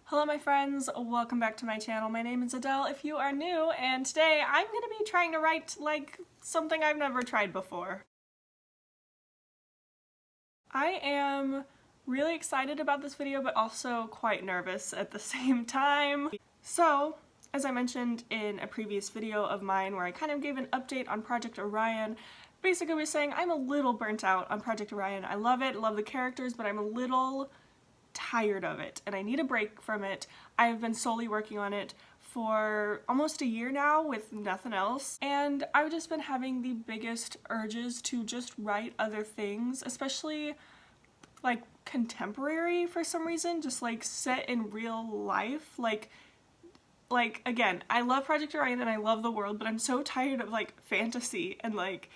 Hello my friends, welcome back to my channel. My name is Adele if you are new, and today I'm going to be trying to write like something I've never tried before. I am really excited about this video but also quite nervous at the same time. So, as I mentioned in a previous video of mine where I kind of gave an update on Project Orion, basically was saying I'm a little burnt out on Project Orion. I love it, love the characters, but I'm a little tired of it and I need a break from it. I've been solely working on it for almost a year now with nothing else, and I've just been having the biggest urges to just write other things, especially like contemporary for some reason, just like set in real life. Like again, I love Project Orion and I love the world, but I'm so tired of like fantasy and like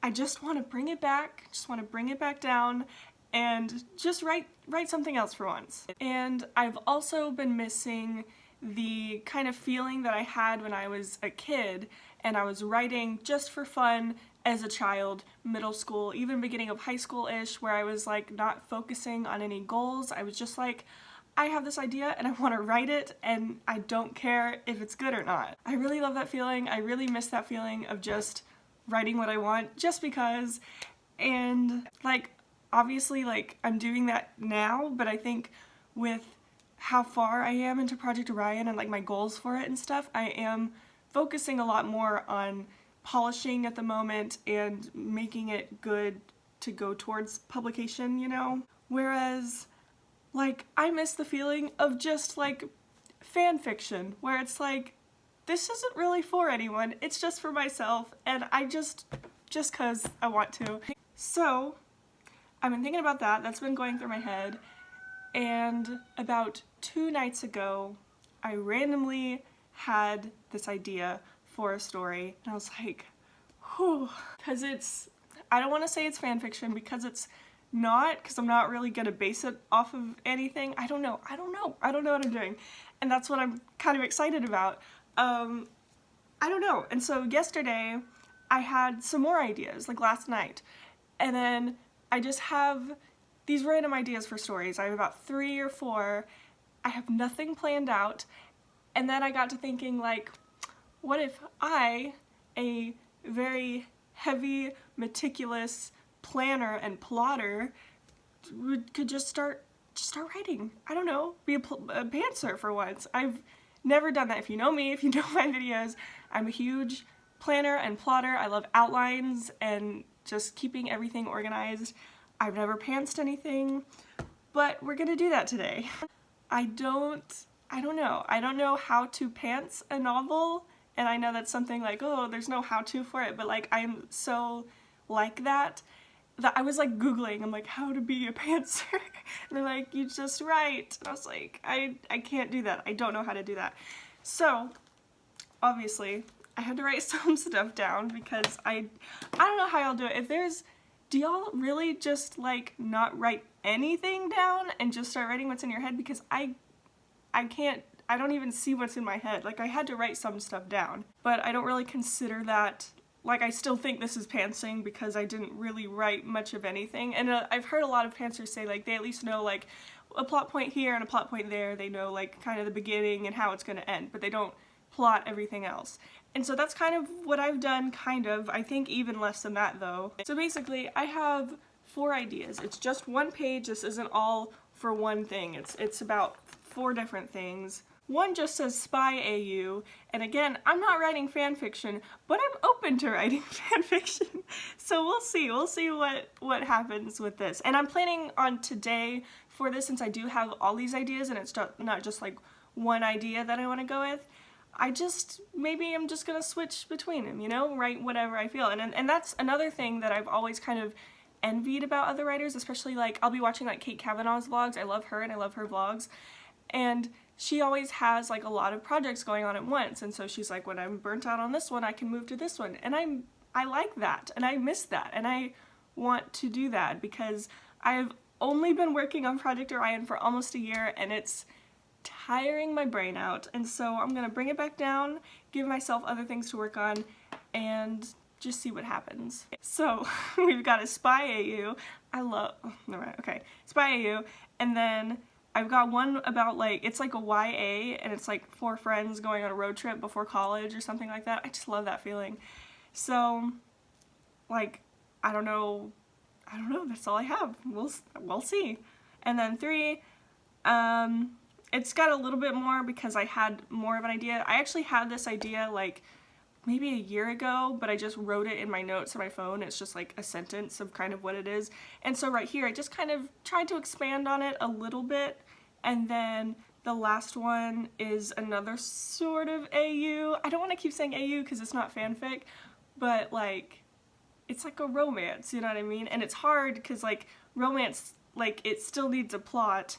I just want to bring it back, just want to bring it back down and just write something else for once. And I've also been missing the kind of feeling that I had when I was a kid and I was writing just for fun as a child, middle school, even beginning of high school-ish, where I was like not focusing on any goals. I was just like, I have this idea and I want to write it and I don't care if it's good or not. I really love that feeling. I really miss that feeling of just writing what I want just because. And like obviously like I'm doing that now, but I think with how far I am into Project Orion and like my goals for it and stuff, I am focusing a lot more on polishing at the moment and making it good to go towards publication, you know? Whereas like I miss the feeling of just like fan fiction where it's like this isn't really for anyone, it's just for myself and I just cause I want to. So I've been thinking about that, that's been going through my head, and about 2 nights ago I randomly had this idea for a story and I was like, whew, because I don't want to say it's fan fiction because it's not, because I'm not really gonna base it off of anything. I don't know what I'm doing, and that's what I'm kind of excited about. I don't know, and so yesterday I had some more ideas, like last night, and then I just have these random ideas for stories. I have about 3 or 4. I have nothing planned out. And then I got to thinking like, what if I, a very heavy, meticulous planner and plotter, could just start writing. I don't know, be a pantser for once. I've never done that. If you know me, if you know my videos, I'm a huge planner and plotter. I love outlines and just keeping everything organized. I've never pantsed anything, but we're gonna do that today. I don't know how to pants a novel, and I know that's something like, oh, there's no how-to for it, but like I'm so like that I was like Googling, I'm like, how to be a pantser, and they're like, you just write, and I was like, I can't do that, I don't know how to do that. So obviously I had to write some stuff down because I don't know how y'all do it. Do y'all really just like not write anything down and just start writing what's in your head? Because I don't even see what's in my head. Like I had to write some stuff down, but I don't really consider that, like I still think this is pantsing because I didn't really write much of anything. And I've heard a lot of pantsers say like they at least know like a plot point here and a plot point there. They know like kind of the beginning and how it's gonna end, but they don't plot everything else. And so that's kind of what I've done, kind of. I think even less than that though. So basically I have 4 ideas. It's just 1 page. This isn't all for one thing. It's about 4 different things. One just says Spy AU, and again, I'm not writing fan fiction, but I'm open to writing fan fiction. So we'll see what happens with this. And I'm planning on today for this, since I do have all these ideas and it's not just like one idea that I want to go with. Maybe I'm just gonna switch between them, you know, write whatever I feel. And that's another thing that I've always kind of envied about other writers, especially like I'll be watching like Kate Kavanaugh's vlogs. I love her and I love her vlogs, and she always has like a lot of projects going on at once, and so she's like, when I'm burnt out on this one I can move to this one, and I like that and I miss that and I want to do that because I've only been working on Project Orion for almost a year and it's tiring my brain out, and so I'm gonna bring it back down, give myself other things to work on, and just see what happens. So we've got a Spy AU. I love, oh, never mind, okay, Spy AU, and then I've got one about like, it's like a YA and it's like 4 friends going on a road trip before college or something like that. I just love that feeling. So like, I don't know, that's all I have. We'll see. And then 3, it's got a little bit more because I had more of an idea. I actually had this idea like maybe a year ago, but I just wrote it in my notes on my phone. It's just like a sentence of kind of what it is. And so right here, I just kind of tried to expand on it a little bit. And then the last one is another sort of AU. I don't want to keep saying AU because it's not fanfic, but like, it's like a romance, you know what I mean? And it's hard because like romance, like it still needs a plot,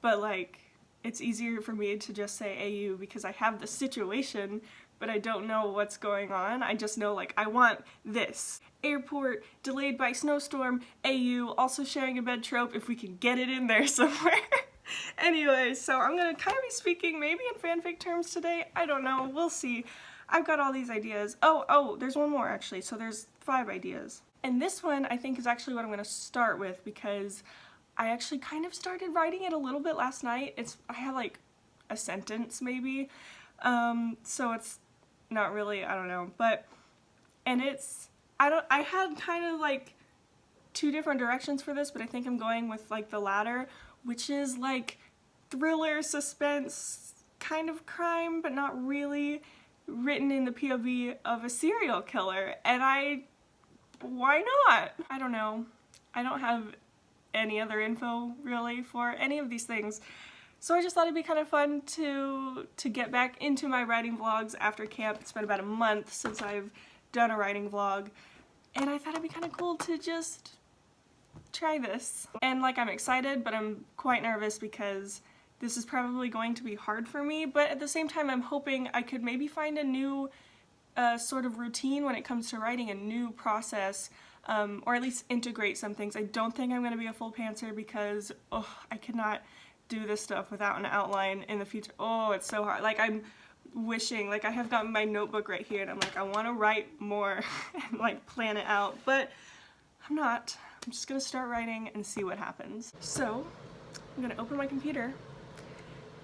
but like it's easier for me to just say AU because I have the situation, but I don't know what's going on. I just know like I want this. Airport, delayed by snowstorm, AU, also sharing a bed trope if we can get it in there somewhere. Anyway, so I'm gonna kind of be speaking maybe in fanfic terms today. I don't know, we'll see. I've got all these ideas. Oh, there's one more actually, so there's 5 ideas. And this one I think is actually what I'm gonna start with because I actually kind of started writing it a little bit last night. I have like a sentence maybe, so it's not really, I don't know, but, and I had kind of like 2 different directions for this, but I think I'm going with like the latter, which is like thriller, suspense, kind of crime, but not really, written in the POV of a serial killer, and why not? I don't know. I don't have any other info really for any of these things. So I just thought it'd be kind of fun to get back into my writing vlogs after camp. It's been about a month since I've done a writing vlog, and I thought it'd be kind of cool to just try this. And like, I'm excited, but I'm quite nervous because this is probably going to be hard for me, but at the same time I'm hoping I could maybe find a new sort of routine when it comes to writing, a new process, or at least integrate some things. I don't think I'm going to be a full pantser because I cannot do this stuff without an outline in the future. Oh, it's so hard. Like, I'm wishing, like I have got my notebook right here and I'm like, I want to write more and like plan it out, but I'm not. I'm just going to start writing and see what happens. So I'm going to open my computer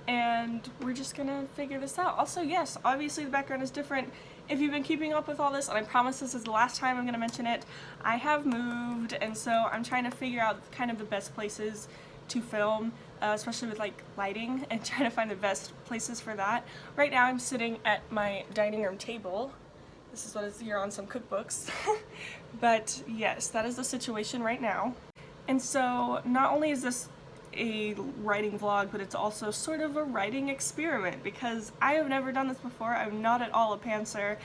and we're just gonna figure this out. Also, yes, obviously the background is different. If you've been keeping up with all this, and I promise this is the last time I'm gonna mention it, I have moved, and so I'm trying to figure out kind of the best places to film, especially with like lighting, and trying to find the best places for that. Right now I'm sitting at my dining room table. This is what is here on some cookbooks. But yes, that is the situation right now. And so not only is this a writing vlog, but it's also sort of a writing experiment because I have never done this before. I'm not at all a pantser,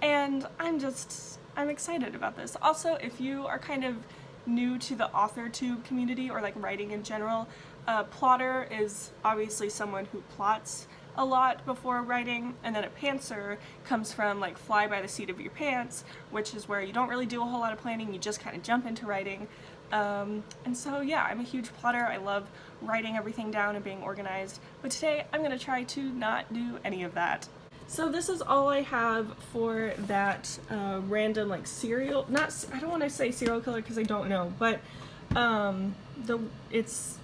and I'm excited about this. Also, if you are kind of new to the AuthorTube community or like writing in general, a plotter is obviously someone who plots a lot before writing, and then a pantser comes from like fly by the seat of your pants, which is where you don't really do a whole lot of planning, you just kind of jump into writing. And so yeah, I'm a huge plotter. I love writing everything down and being organized, but today I'm gonna try to not do any of that. So this is all I have for that random like serial, I don't want to say serial killer because I don't know, but it's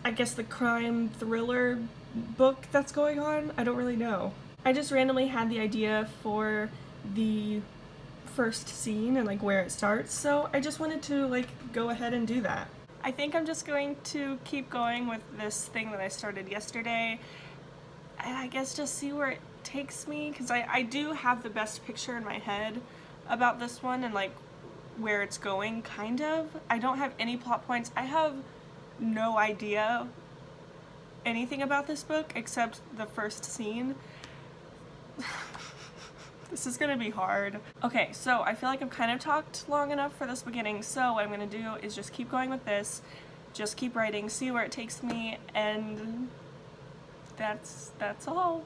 I guess the crime thriller book that's going on. I don't really know. I just randomly had the idea for the first scene and like where it starts, so I just wanted to like go ahead and do that. I think I'm just going to keep going with this thing that I started yesterday, and I guess just see where it takes me, because I do have the best picture in my head about this one and like where it's going, kind of. I don't have any plot points. I have no idea anything about this book except the first scene. This is gonna be hard. Okay, so I feel like I've kind of talked long enough for this beginning, so what I'm gonna do is just keep going with this, just keep writing, see where it takes me, and that's all.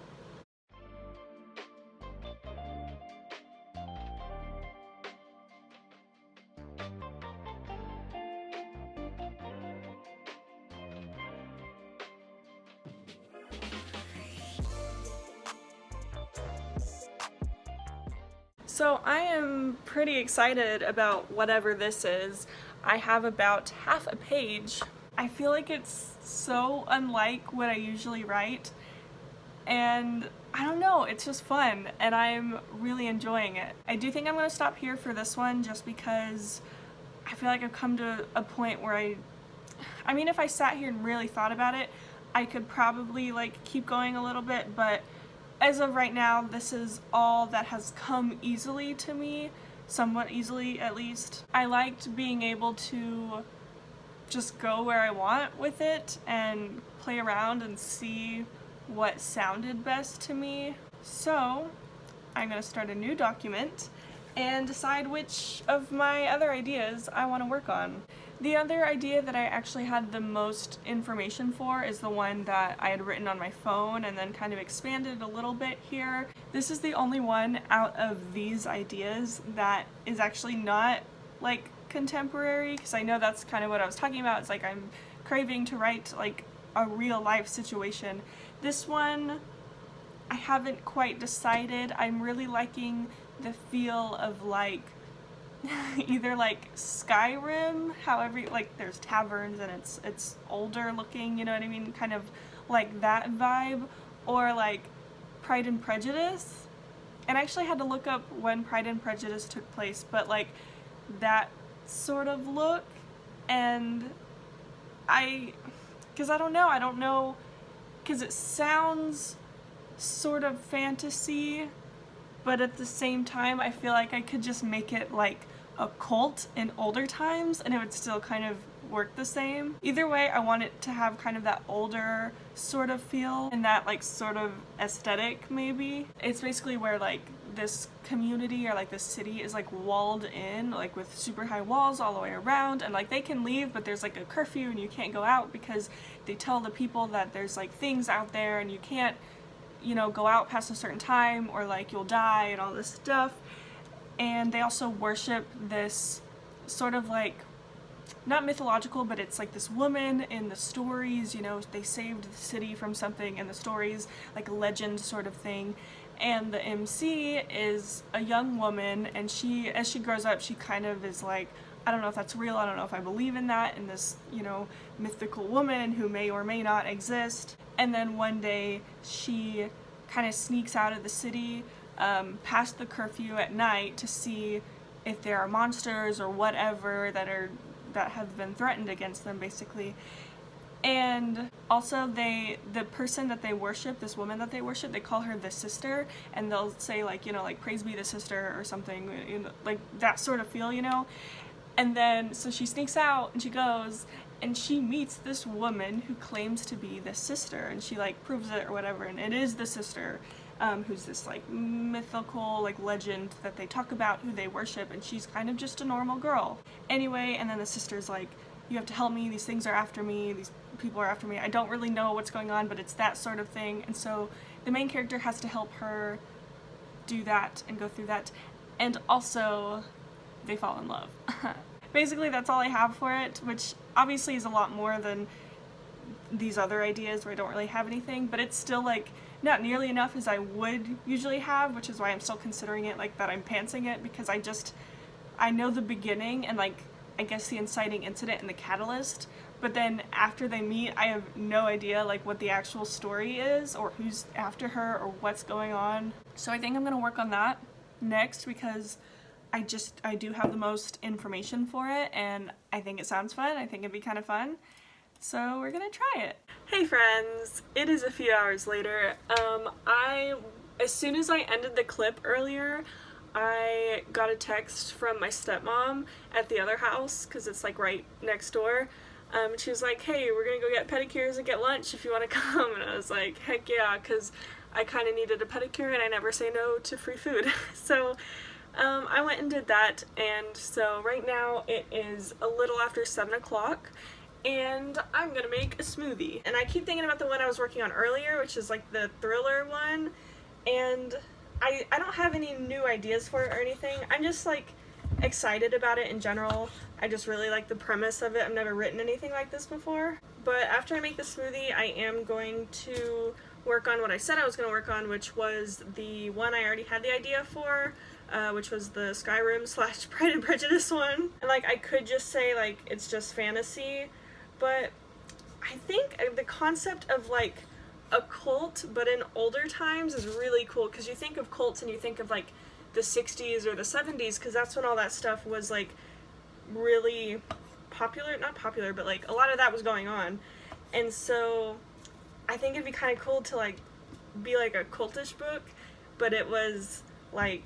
So I am pretty excited about whatever this is. I have about half a page. I feel like it's so unlike what I usually write, and I don't know, it's just fun and I'm really enjoying it. I do think I'm going to stop here for this one just because I feel like I've come to a point where I mean, if I sat here and really thought about it, I could probably like keep going a little bit, but as of right now, this is all that has come easily to me, somewhat easily at least. I liked being able to just go where I want with it and play around and see what sounded best to me. So I'm going to start a new document and decide which of my other ideas I want to work on. The other idea that I actually had the most information for is the one that I had written on my phone and then kind of expanded a little bit here. This is the only one out of these ideas that is actually not like contemporary, because I know that's kind of what I was talking about. It's like I'm craving to write like a real life situation. This one I haven't quite decided. I'm really liking the feel of like either like Skyrim, however, like there's taverns and it's older looking, you know what I mean, kind of like that vibe, or like Pride and Prejudice. And I actually had to look up when Pride and Prejudice took place, but like that sort of look. And because I don't know, because it sounds sort of fantasy, but at the same time I feel like I could just make it like a cult in older times and it would still kind of work the same. Either way, I want it to have kind of that older sort of feel and that like sort of aesthetic maybe. It's basically where like this community or like this city is like walled in, like with super high walls all the way around, and like they can leave but there's like a curfew and you can't go out because they tell the people that there's like things out there and you can't, you know, go out past a certain time or like you'll die and all this stuff. And they also worship this sort of like, not mythological, but it's like this woman in the stories, you know, they saved the city from something in the stories, like a legend sort of thing. And the MC is a young woman, and she, as she grows up, she kind of is like, I don't know if that's real, I don't know if I believe in that, in this, you know, mythical woman who may or may not exist. And then one day she kind of sneaks out of the city past the curfew at night to see if there are monsters or whatever that have been threatened against them, basically. And also the person that they worship, this woman that they worship, they call her the sister, and they'll say like, you know, like praise be the sister or something, you know, like that sort of feel, you know. And then so she sneaks out and she goes and she meets this woman who claims to be the sister, and she like proves it or whatever, and it is the sister, who's this like mythical like legend that they talk about, who they worship, and she's kind of just a normal girl. Anyway, and then the sister's like, you have to help me, these things are after me, these people are after me, I don't really know what's going on, but it's that sort of thing. And so the main character has to help her do that and go through that, and also they fall in love. Basically that's all I have for it, which obviously is a lot more than these other ideas where I don't really have anything, but it's still like not nearly enough as I would usually have, which is why I'm still considering it like that I'm pantsing it, because I know the beginning and like I guess the inciting incident and the catalyst, but then after they meet I have no idea like what the actual story is or who's after her or what's going on. So I think I'm gonna work on that next because I do have the most information for it and I think it sounds fun. I think it'd be kind of fun. So we're gonna try it. Hey friends, it is a few hours later. As soon as I ended the clip earlier, I got a text from my stepmom at the other house, because it's like right next door. She was like, hey, we're gonna go get pedicures and get lunch if you want to come. And I was like, heck yeah, because I kind of needed a pedicure and I never say no to free food. So I went and did that, and so right now it is a little after 7 o'clock. And I'm gonna make a smoothie. And I keep thinking about the one I was working on earlier, which is like the thriller one, and I don't have any new ideas for it or anything. I'm just like excited about it in general. I just really like the premise of it. I've never written anything like this before. But after I make the smoothie, I am going to work on what I said I was going to work on, which was the one I already had the idea for, which was the Skyrim / Pride and Prejudice one. And like I could just say like it's just fantasy, but I think the concept of like a cult but in older times is really cool, because you think of cults and you think of like the 60s or the 70s, because that's when all that stuff was like really popular, not popular, but like a lot of that was going on. And so I think it'd be kind of cool to like be like a cultish book, but it was like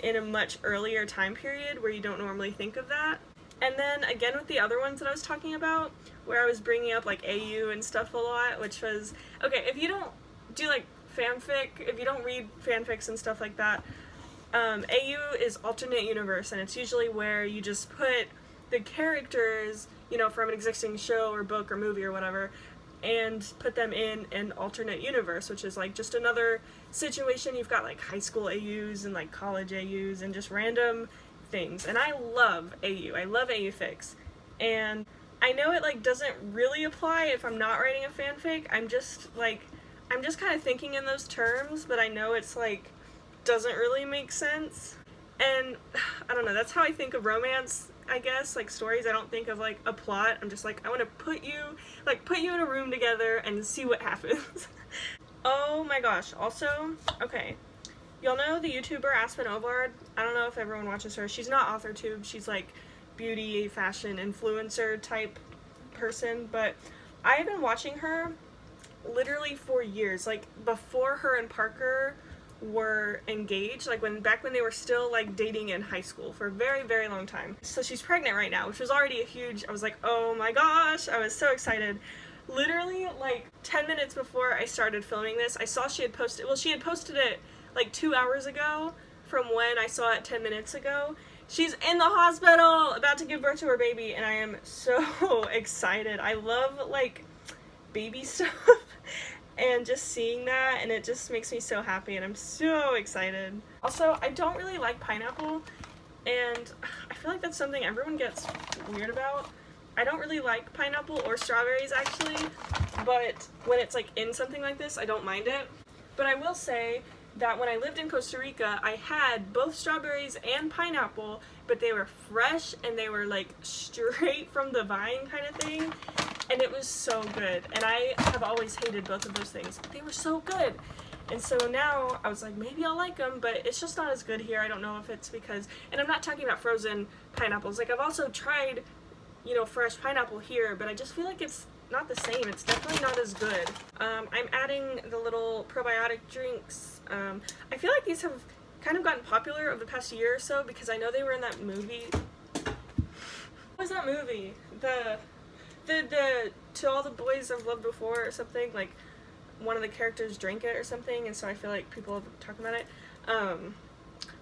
in a much earlier time period where you don't normally think of that. And then again with the other ones that I was talking about, where I was bringing up like AU and stuff a lot, which was, okay, if you don't do like fanfic, if you don't read fanfics and stuff like that, AU is alternate universe, and it's usually where you just put the characters, you know, from an existing show or book or movie or whatever, and put them in an alternate universe, which is like just another situation. You've got like high school AUs and like college AUs and just random things. And I love AU. I love AU fics. And I know it like doesn't really apply if I'm not writing a fanfic. I'm just kind of thinking in those terms, but I know it's like doesn't really make sense. And I don't know, that's how I think of romance, I guess, like stories. I don't think of like a plot. I'm just like, I want to put you in a room together and see what happens. Oh my gosh, also, okay, y'all know the YouTuber Aspen Ovard? I don't know if everyone watches her. She's not AuthorTube, she's like beauty, fashion, influencer type person, but I've been watching her literally for years, like before her and Parker were engaged, like back when they were still like dating in high school for a very, very long time. So she's pregnant right now, which was already a huge, I was like, oh my gosh, I was so excited. Literally like 10 minutes before I started filming this, I saw she had posted, well, she had posted it like 2 hours ago from when I saw it 10 minutes ago. She's in the hospital about to give birth to her baby, and I am so excited. I love like baby stuff and just seeing that, and it just makes me so happy, and I'm so excited. Also, I don't really like pineapple, and I feel like that's something everyone gets weird about. I don't really like pineapple or strawberries actually, but when it's like in something like this, I don't mind it. But I will say that when I lived in Costa Rica, I had both strawberries and pineapple, but they were fresh and they were like straight from the vine kind of thing, and it was so good. And I have always hated both of those things. They were so good. And so now I was like, maybe I'll like them, but it's just not as good here. I don't know if it's because, and I'm not talking about frozen pineapples. Like I've also tried, you know, fresh pineapple here, but I just feel like it's not the same. It's definitely not as good. I'm adding the little probiotic drinks. I feel like these have kind of gotten popular over the past year or so, because I know they were in that movie. What was that movie? The To All the Boys I've Loved Before or something, like one of the characters drank it or something, and so I feel like people have talked about it.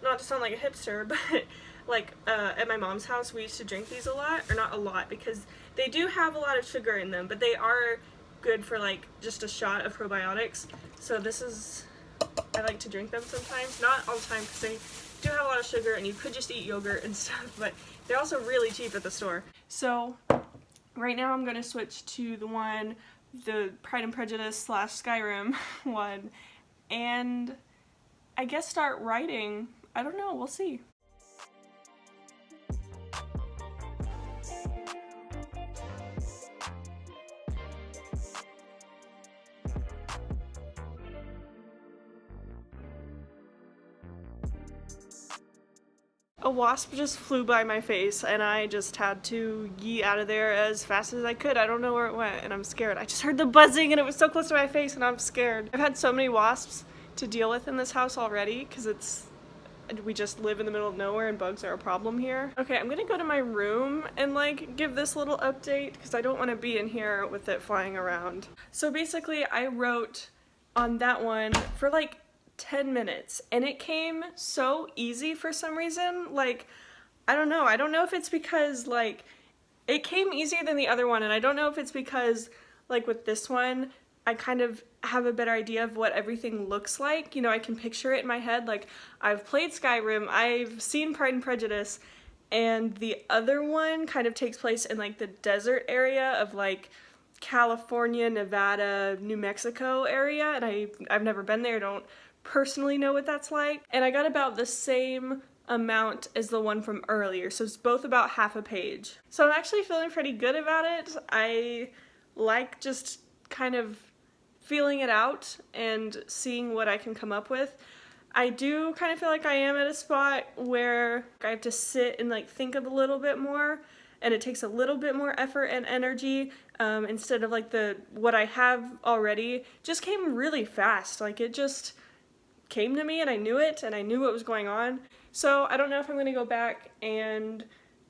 Not to sound like a hipster, but like at my mom's house we used to drink these a lot, or not a lot because they do have a lot of sugar in them, but they are good for like just a shot of probiotics. So this is, I like to drink them sometimes, not all the time because they do have a lot of sugar and you could just eat yogurt and stuff, but they're also really cheap at the store. So right now I'm going to switch to the Pride and Prejudice / Skyrim one, and I guess start writing. I don't know, we'll see. A wasp just flew by my face and I just had to yeet out of there as fast as I could. I don't know where it went and I'm scared. I just heard the buzzing and it was so close to my face and I'm scared. I've had so many wasps to deal with in this house already because we just live in the middle of nowhere and bugs are a problem here. Okay, I'm gonna go to my room and like give this little update because I don't want to be in here with it flying around. So basically I wrote on that one for like 10 minutes and it came so easy for some reason. Like, I don't know if it's because like it came easier than the other one, and I don't know if it's because like with this one I kind of have a better idea of what everything looks like. You know, I can picture it in my head. Like, I've played Skyrim, I've seen Pride and Prejudice, and the other one kind of takes place in like the desert area of like California, Nevada, New Mexico area, and I've never been there, don't personally know what that's like. And I got about the same amount as the one from earlier, so it's both about half a page. So I'm actually feeling pretty good about it. I like just kind of feeling it out and seeing what I can come up with. I do kind of feel like I am at a spot where I have to sit and like think a little bit more, and it takes a little bit more effort and energy instead of like what I have already just came really fast. Like it just came to me and I knew it and I knew what was going on. So I don't know if I'm gonna go back and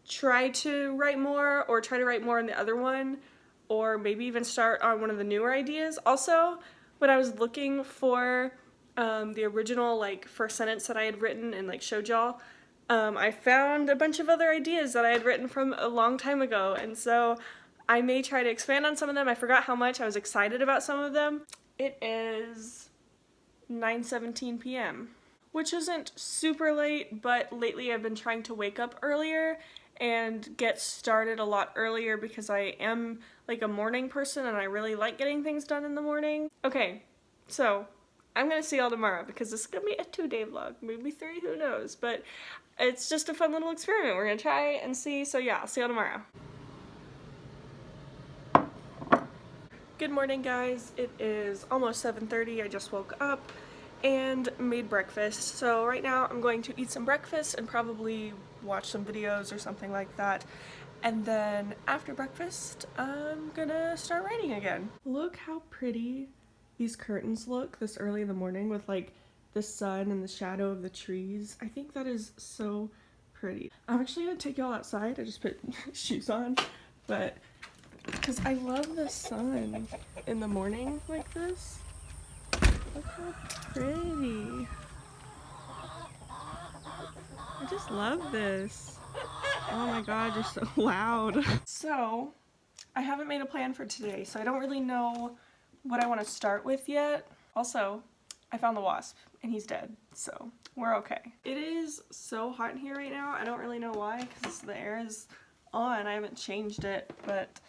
try to write more or try to write more in the other one, or maybe even start on one of the newer ideas. Also, when I was looking for the original like first sentence that I had written and like showed y'all, I found a bunch of other ideas that I had written from a long time ago, and so I may try to expand on some of them. I forgot how much I was excited about some of them. It is 9:17 p.m., which isn't super late, but lately I've been trying to wake up earlier and get started a lot earlier because I am like a morning person and I really like getting things done in the morning. Okay, so I'm gonna see y'all tomorrow because this is gonna be a 2-day vlog, maybe 3, who knows, but it's just a fun little experiment. We're gonna try and see, so yeah, I'll see y'all tomorrow. Good morning, guys. It is almost 7:30. I just woke up and made breakfast. So right now I'm going to eat some breakfast and probably watch some videos or something like that. And then after breakfast, I'm gonna start writing again. Look how pretty these curtains look this early in the morning with like the sun and the shadow of the trees. I think that is so pretty. I'm actually gonna take y'all outside. I just put shoes on, but because I love the sun in the morning like this. Look how pretty. I just love this. Oh my god, you're so loud. So, I haven't made a plan for today, so I don't really know what I want to start with yet. Also, I found the wasp, and he's dead, so we're okay. It is so hot in here right now. I don't really know why, because the air is on. I haven't changed it, but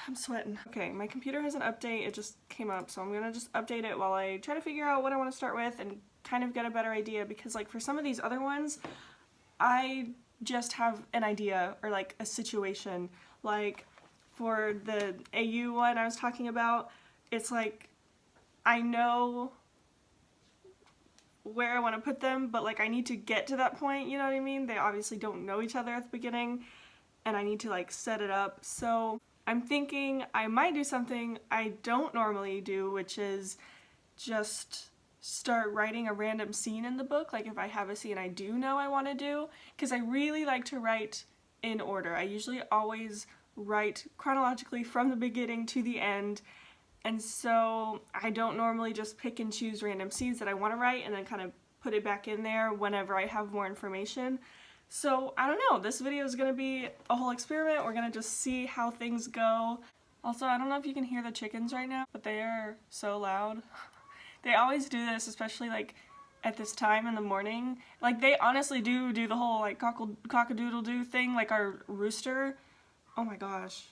I'm sweating. Okay, my computer has an update. It just came up, so I'm gonna just update it while I try to figure out what I want to start with and kind of get a better idea, because like for some of these other ones, I just have an idea or like a situation. Like for the AU one I was talking about, it's like I know where I want to put them, but like I need to get to that point, you know what I mean? They obviously don't know each other at the beginning, and I need to like set it up. So I'm thinking I might do something I don't normally do, which is just start writing a random scene in the book, like if I have a scene I do know I want to do, because I really like to write in order. I usually always write chronologically from the beginning to the end, and so I don't normally just pick and choose random scenes that I want to write and then kind of put it back in there whenever I have more information. So I don't know, this video is going to be a whole experiment. We're going to just see how things go. Also, I don't know if you can hear the chickens right now, but they are so loud. They always do this, especially like at this time in the morning. Like they honestly do the whole like cock-a-doodle-doo thing, like our rooster. Oh my gosh,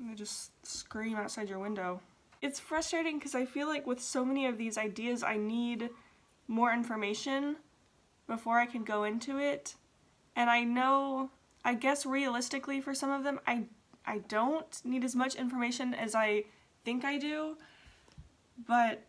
they just scream outside your window. It's frustrating because I feel like with so many of these ideas I need more information before I can go into it. And I know, I guess realistically for some of them, I don't need as much information as I think I do, but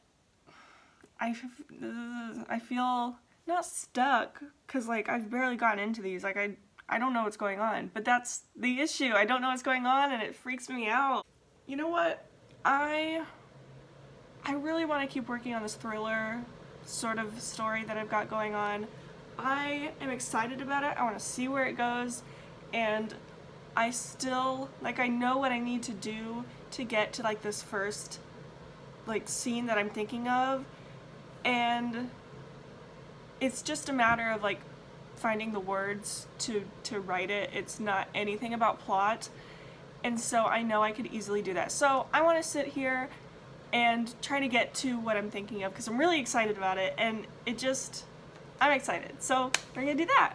I feel not stuck, because like I've barely gotten into these. Like I don't know what's going on, but that's the issue. I don't know what's going on and it freaks me out. You know what? I really want to keep working on this thriller sort of story that I've got going on. I am excited about it. I want to see where it goes, and I still, like, I know what I need to do to get to like this first like scene that I'm thinking of, and it's just a matter of like finding the words to write it. It's not anything about plot, and so I know I could easily do that. So I want to sit here and try to get to what I'm thinking of because I'm really excited about it, and it just, I'm excited. So we're gonna do that.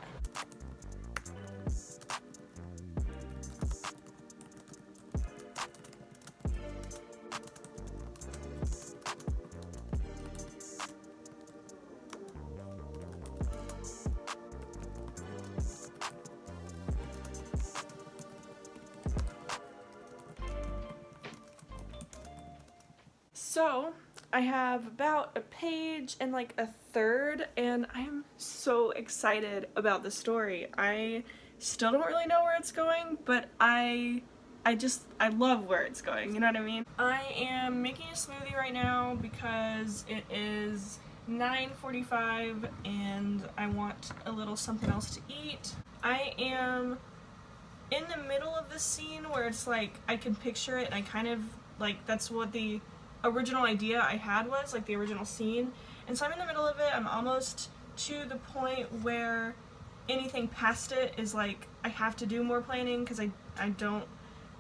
So I have about a page and like a third, and I'm so excited about the story. I still don't really know where it's going, but I love where it's going, you know what I mean? I am making a smoothie right now because it is 9:45 and I want a little something else to eat. I am in the middle of the scene where it's like I can picture it, and I kind of like, that's what the original idea I had was, like the original scene. And so I'm in the middle of it. I'm almost to the point where anything past it is like I have to do more planning because I don't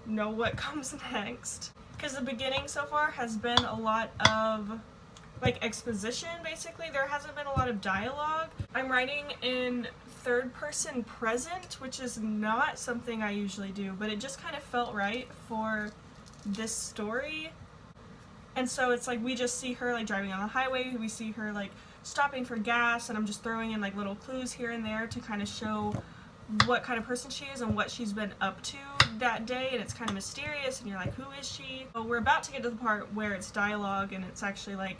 know what comes next. Because the beginning so far has been a lot of like exposition, basically. There hasn't been a lot of dialogue. I'm writing in third person present, which is not something I usually do, but it just kind of felt right for this story. And so it's like we just see her like driving on the highway, we see her like stopping for gas, and I'm just throwing in like little clues here and there to kind of show what kind of person she is and what she's been up to that day, and it's kind of mysterious and you're like, who is she? But we're about to get to the part where it's dialogue and it's actually like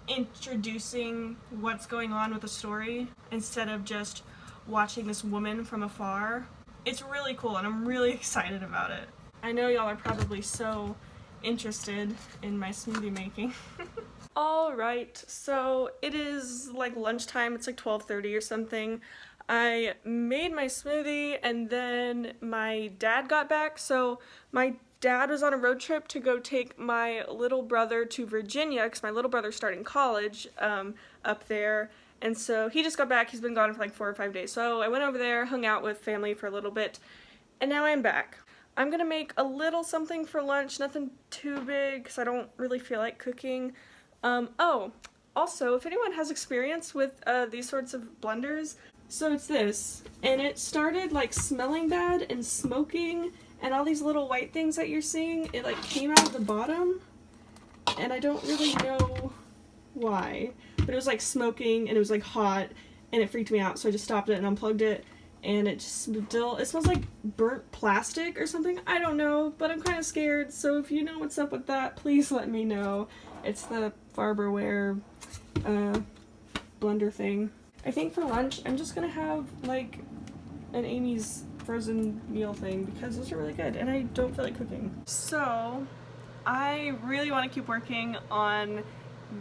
introducing what's going on with the story instead of just watching this woman from afar. It's really cool and I'm really excited about it. I know y'all are probably so interested in my smoothie making. Alright, so it is like lunchtime, it's like 12:30 or something. I made my smoothie and then my dad got back, so my dad was on a road trip to go take my little brother to Virginia because my little brother's starting college up there, and so he just got back. He's been gone for like 4 or 5 days, so I went over there, hung out with family for a little bit, and now I'm back. I'm gonna make a little something for lunch, nothing too big because I don't really feel like cooking. Oh, also, if anyone has experience with these sorts of blenders, so it's this, and it started like smelling bad and smoking, and all these little white things that you're seeing, it like came out of the bottom, and I don't really know why, but it was like smoking and it was like hot and it freaked me out, so I just stopped it and unplugged it, and it smells like burnt plastic or something. I don't know, but I'm kind of scared, so if you know what's up with that, please let me know. It's the Farberware blender thing. I think for lunch I'm just gonna have like an Amy's frozen meal thing because those are really good and I don't feel like cooking. So I really want to keep working on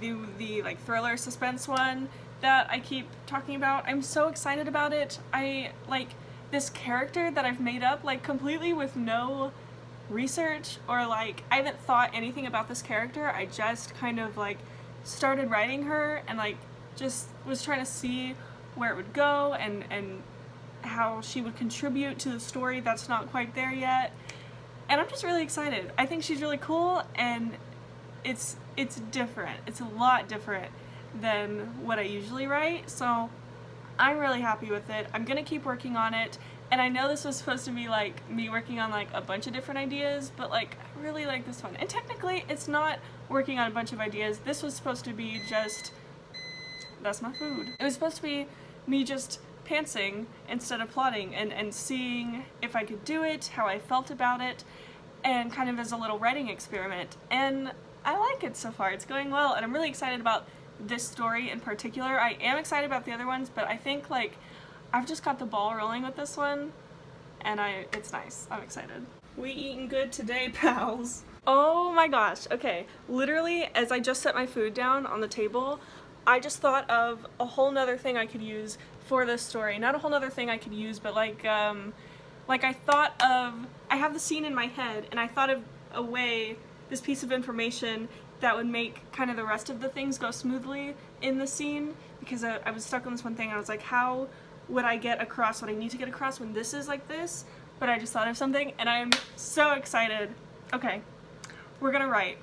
the like thriller suspense one that I keep talking about. I'm so excited about it. I like this character that I've made up like completely with no research, or like I haven't thought anything about this character. I just kind of like started writing her and like just was trying to see where it would go and how she would contribute to the story that's not quite there yet. And I'm just really excited. I think she's really cool, and it's different. It's a lot different than what I usually write, so I'm really happy with it. I'm gonna keep working on it, and I know this was supposed to be like me working on like a bunch of different ideas, but like I really like this one. And technically it's not working on a bunch of ideas. This was supposed to be just, that's my food. It was supposed to be me just pantsing instead of plotting and seeing if I could do it, how I felt about it, and kind of as a little writing experiment. And I like it so far. It's going well, and I'm really excited about this story in particular. I am excited about the other ones, but I think like I've just got the ball rolling with this one, and it's nice. I'm excited. We eating good today, pals. Oh my gosh, okay. Literally, as I just set my food down on the table, I just thought of a whole nother thing I could use for this story. Not a whole nother thing I could use, but like I thought of, I have the scene in my head, and I thought of a way, this piece of information that would make kind of the rest of the things go smoothly in the scene, because I was stuck on this one thing, and I was like, how would I get across what I need to get across when this is like this? But I just thought of something, and I'm so excited. Okay, we're gonna write.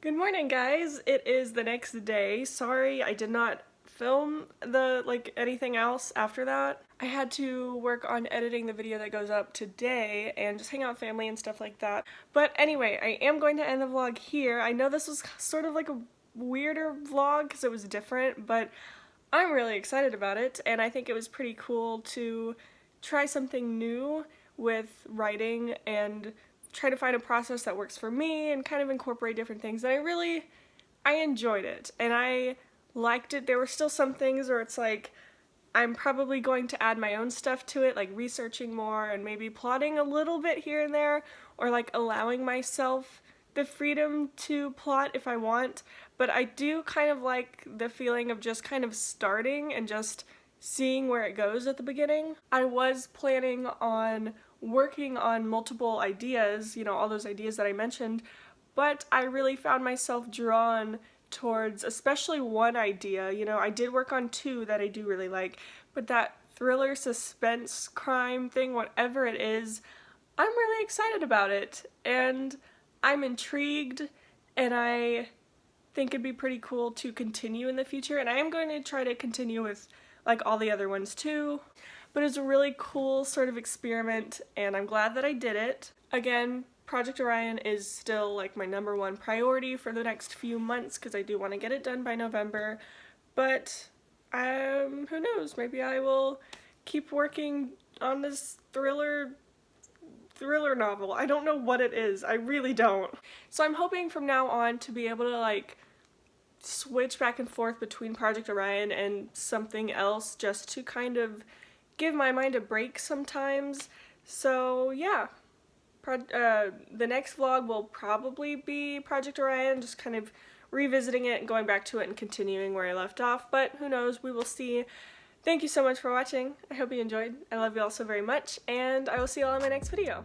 Good morning, guys. It is the next day. Sorry I did not film like anything else after that. I had to work on editing the video that goes up today and just hang out with family and stuff like that. But anyway, I am going to end the vlog here. I know this was sort of like a weirder vlog because it was different, but I'm really excited about it, and I think it was pretty cool to try something new with writing and try to find a process that works for me and kind of incorporate different things. And I enjoyed it, and I liked it. There were still some things where it's like I'm probably going to add my own stuff to it, like researching more and maybe plotting a little bit here and there, or like allowing myself the freedom to plot if I want. But I do kind of like the feeling of just kind of starting and just seeing where it goes at the beginning. I was planning on working on multiple ideas, you know, all those ideas that I mentioned, but I really found myself drawn towards especially one idea. You know, I did work on two that I do really like, but that thriller, suspense, crime thing, whatever it is, I'm really excited about it, and I'm intrigued, and I think it'd be pretty cool to continue in the future, and I am going to try to continue with like all the other ones too. But it's a really cool sort of experiment, and I'm glad that I did it. Again, Project Orion is still like my #1 priority for the next few months because I do want to get it done by November, but who knows, maybe I will keep working on this thriller novel. I don't know what it is, I really don't. So I'm hoping from now on to be able to like switch back and forth between Project Orion and something else, just to kind of give my mind a break sometimes. So yeah, the next vlog will probably be Project Orion, just kind of revisiting it and going back to it and continuing where I left off, but who knows, we will see. Thank you so much for watching. I hope you enjoyed. I love you all so very much, and I will see you all in my next video.